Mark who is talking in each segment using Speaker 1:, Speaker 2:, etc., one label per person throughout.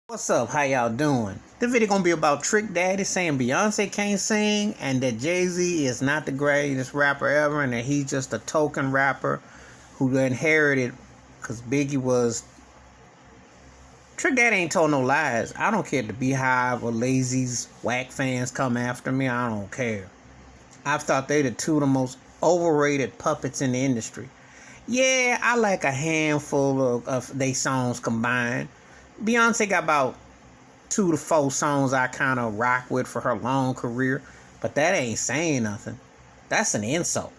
Speaker 1: What's up? How y'all doing? This video gonna be about Trick Daddy saying Beyonce can't sing and that Jay Z is not the greatest rapper ever and that he's just a token rapper who inherited because Biggie was. Trick Daddy ain't told no lies. I don't care if the Beehive or Lazy's whack fans come after me. I don't care. I've thought they the two of the most overrated puppets in the industry. Yeah, I like a handful of they songs combined. Beyonce got about 2 to 4 songs I kind of rock with for her long career, but that ain't saying nothing. That's an insult.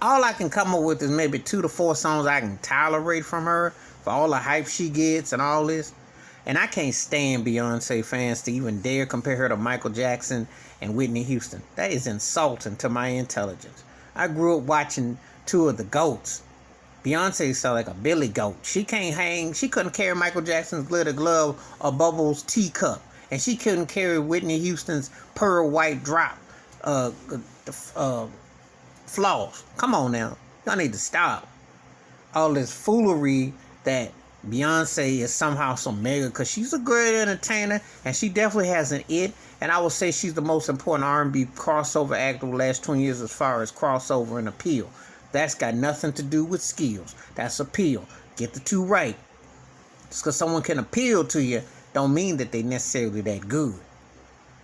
Speaker 1: All I can come up with is maybe 2 to 4 songs I can tolerate from her for all the hype she gets and all this. And I can't stand Beyonce fans to even dare compare her to Michael Jackson and Whitney Houston. That is insulting to my intelligence. I grew up watching two of the GOATs. Beyonce sound like a billy goat. She can't hang. She couldn't carry Michael Jackson's glitter glove or Bubbles teacup, and she couldn't carry Whitney Houston's pearl white drop flaws. Come on now, y'all need to stop all this foolery that Beyonce is somehow some mega, because she's a great entertainer and she definitely has an it. And I would say she's the most important R&B crossover act of the last 20 years as far as crossover and appeal. That's got nothing to do with skills. That's appeal. Get the two right. Just because someone can appeal to you don't mean that they necessarily that good.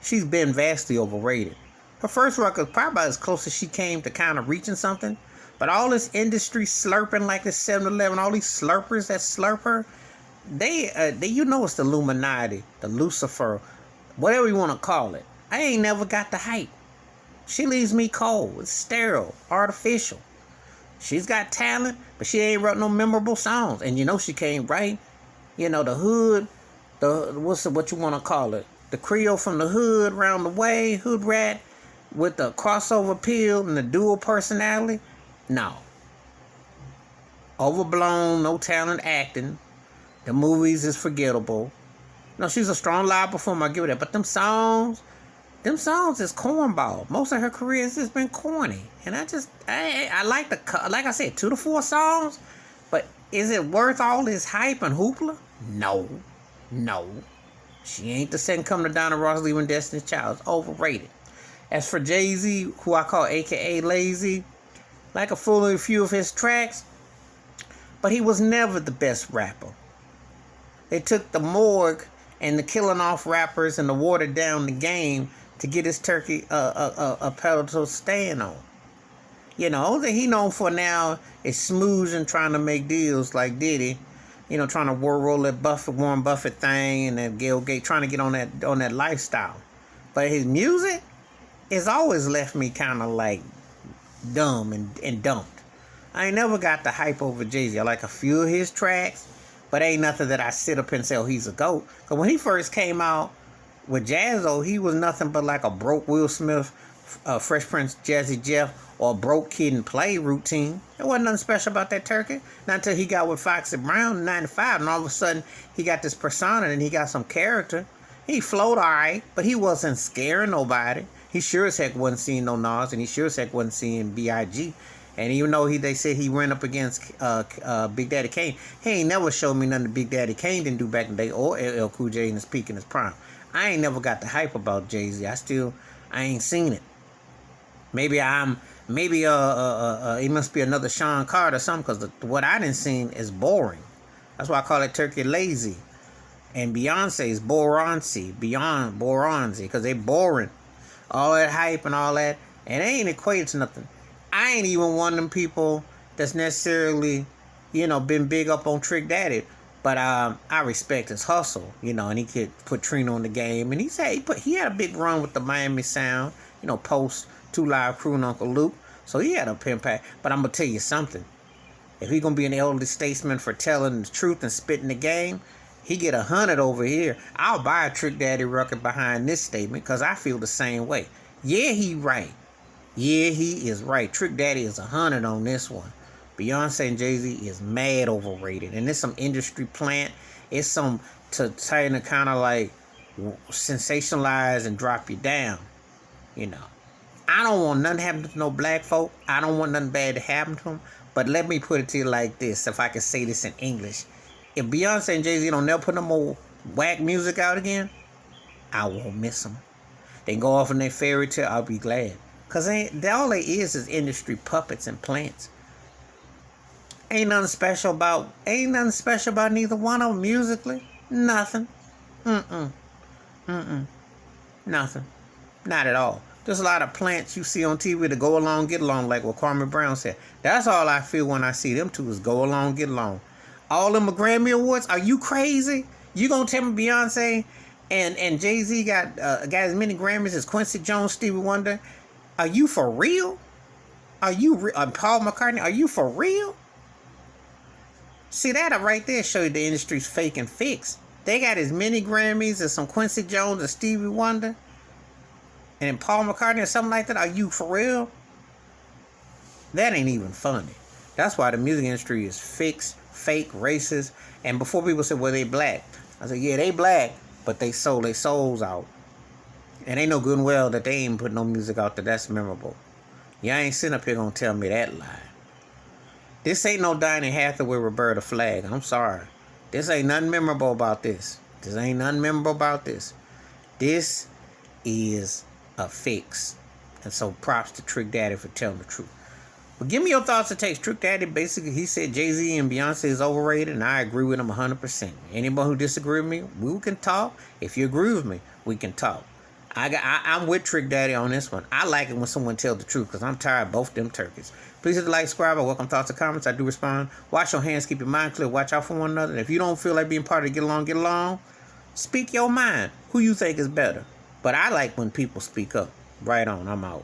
Speaker 1: She's been vastly overrated. Her first record is probably as close as she came to kind of reaching something. But all this industry slurping like the 7-Eleven, all these slurpers that slurp her, they it's the Illuminati, the Lucifer, whatever you want to call it. I ain't never got the hype. She leaves me cold. It's sterile, artificial. She's got talent, but she ain't wrote no memorable songs. And she can't write, the hood, what you want to call it? The Creole from the hood, round the way, hood rat, with the crossover appeal and the dual personality. No. Overblown, no talent acting. The movies is forgettable. No, she's a strong live performer, I give her that. But them songs is cornball. Most of her career has just been corny. And I like like I said, 2 to 4 songs. But is it worth all this hype and hoopla? No. She ain't the second coming to Donna Ross leaving Destiny's Child. It's overrated. As for Jay Z, who I call AKA Lazy, like a few of his tracks, but he was never the best rapper. They took the morgue and the killing off rappers and the watered down the game to get his turkey a pedal to stand on. All that he known for now is smoozing, trying to make deals like Diddy. Trying to roll that Warren Buffett thing and that Gail Gates, trying to get on that lifestyle. But his music has always left me kind of like dumb and dumped. I ain't never got the hype over Jay Z. I like a few of his tracks, but ain't nothing that I sit up and say, oh, he's a GOAT. Because when he first came out with Jazzo, he was nothing but like a broke Will Smith, Fresh Prince Jazzy Jeff, or a broke Kid and Play routine. There wasn't nothing special about that turkey. Not until he got with Foxy Brown in 95, and all of a sudden he got this persona and he got some character. He flowed alright, but he wasn't scaring nobody. He sure as heck wasn't seeing no Nas, and he sure as heck wasn't seeing B.I.G. And even though they said he ran up against Big Daddy Kane, he ain't never showed me nothing Big Daddy Kane didn't do back in the day, or LL Cool J in his peak in his prime. I ain't never got the hype about Jay Z. I ain't seen it. Maybe it must be another Sean Carter or something, because what I didn't seen is boring. That's why I call it turkey lazy. And Beyonce is beyond boronzy, because they boring. All that hype and all that, and they ain't equated to nothing. I ain't even one of them people that's necessarily, been big up on Trick Daddy. But I respect his hustle, and he could put Trina on the game. And he had a big run with the Miami Sound, post 2 Live Crew and Uncle Luke. So he had a impact. But I'm going to tell you something. If he going to be an elderly statesman for telling the truth and spitting the game, he get 100 over here. I'll buy a Trick Daddy record behind this statement, because I feel the same way. Yeah, he right. Yeah, he is right. Trick Daddy is 100 on this one. Beyonce and Jay Z is mad overrated. And it's some industry plant. It's some to kind of like sensationalize and drop you down. I don't want nothing to happen to no black folk. I don't want nothing bad to happen to them. But let me put it to you like this, if I can say this in English. If Beyonce and Jay Z don't never put no more whack music out again, I won't miss them. They go off in their fairy tale, I'll be glad. Because all they is industry puppets and plants. Ain't nothing special about neither one of them musically. Nothing. Nothing. Not at all. There's a lot of plants you see on TV that go along, get along, like what Kwame Brown said. That's all I feel when I see them two is go along, get along. All them Grammy Awards, are you crazy? You gonna tell me Beyonce and Jay Z got as many Grammys as Quincy Jones, Stevie Wonder? Are you for real? Are you Paul McCartney? Are you for real? See, that right there show you the industry's fake and fixed. They got as many Grammys as some Quincy Jones and Stevie Wonder and Paul McCartney or something like that. Are you for real? That ain't even funny. That's why the music industry is fixed, fake, racist. And before people say, well, they black. I said, yeah, they black, but they sold their souls out. And they know good and well that they ain't put no music out there that's memorable. Y'all ain't sitting up here gonna tell me that lie. This ain't no Donny Hathaway Roberta Flack. I'm sorry. This ain't nothing memorable about this. This ain't nothing memorable about this. This is a fix. And so props to Trick Daddy for telling the truth. But give me your thoughts and takes. Trick Daddy, basically, he said Jay Z and Beyonce is overrated, and I agree with him 100%. Anybody who disagree with me, we can talk. If you agree with me, we can talk. I'm with Trick Daddy on this one. I like it when someone tells the truth because I'm tired of both them turkeys. Please hit the like, subscribe. I welcome thoughts and comments. I do respond. Wash your hands. Keep your mind clear. Watch out for one another. And if you don't feel like being part of get along. Speak your mind. Who you think is better. But I like when people speak up. Right on. I'm out.